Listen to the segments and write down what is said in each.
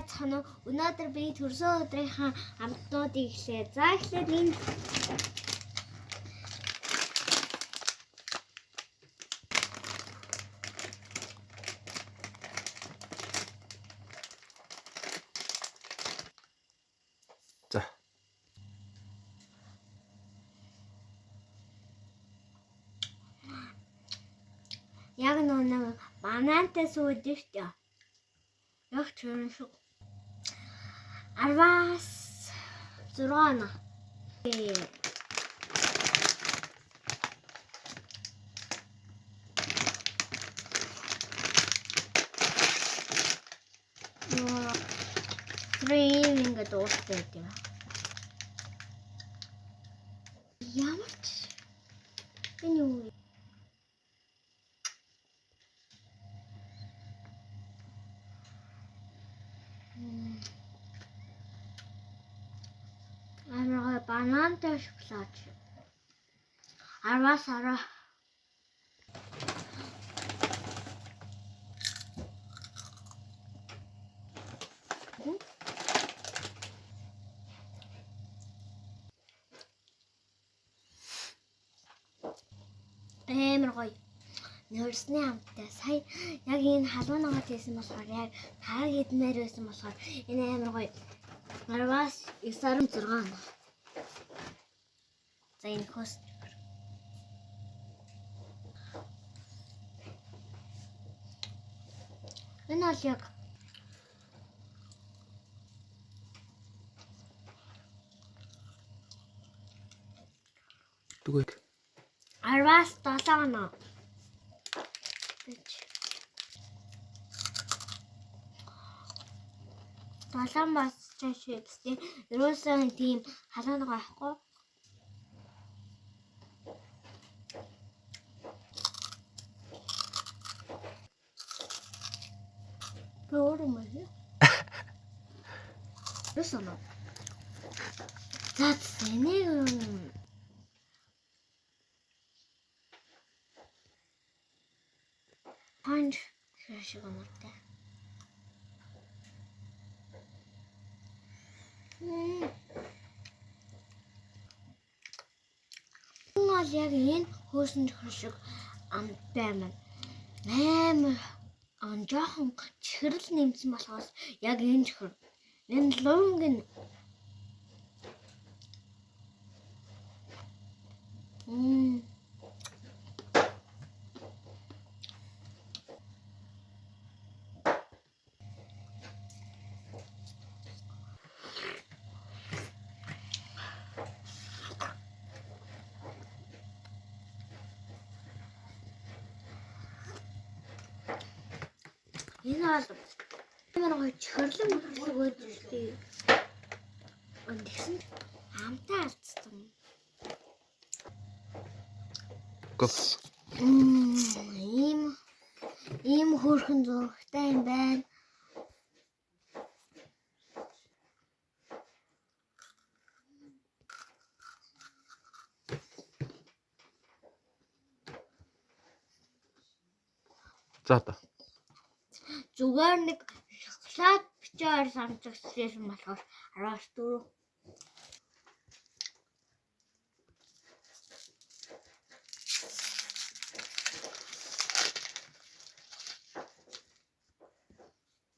байцгаана уу? Өнөөдөр би төрсөн өдрийнхаа амтнуудыг эхлэе. За эхлээд энэ За. яг нэг банантай сүйдэж тээ. Яг чирэн шиг. 10-аас 6 на. Трейн ингээд дуустай тийм. Ямар ч энэ юу? Амар банантай шоколад. 10-аас 10. Амар гоё. Нөрсний амттай. Сая яг энэ халуунаагаа тийсэн болохоор яг таг идмээр байсан болохоор энэ амар гоё. 10-аас 9-6. За энэ хөс. Энэ бол яг Түгээг. 10-аас 7 оноо. Талан бас чашиг гэсэн. Ерөөсөн тийм халуунаа авахгүй. Өөр юм байна. Ерөөсөн. За энийг панч шиг амартай. Бол яг энэ хөөсөн чихэр шиг амттай маань амар жоохон чихрэл нэмсэн болохоос яг энэ чихэр энэ лонгийн энэ бол амар гоё чихэрлэн өгөөд ирсэн. Тэгсэн амтаа алдсан. Гоф. Ийм хөөрхөн зурагтай юм байна. За та. Зүгээр нэг шоколад бичээр самжигдсан болохоор 10-аас 4.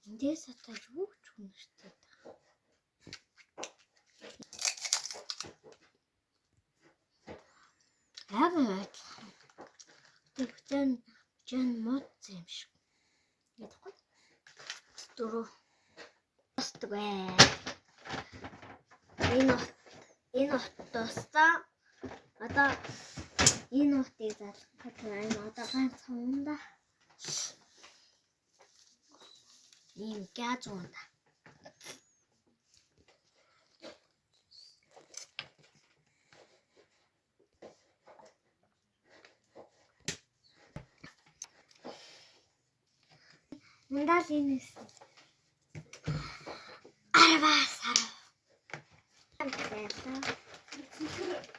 Эндээс одоо юу ч хүнэртэй та. Яг байт. Тэгтэн мод юм шиг. Яахгүй. 4. Остгүй. Энэ отоосаа одоо энэ утыг залах гэж байна. Одоо ганцхан да. Ийм гязуунда. Мандал инес. 10-аас 10.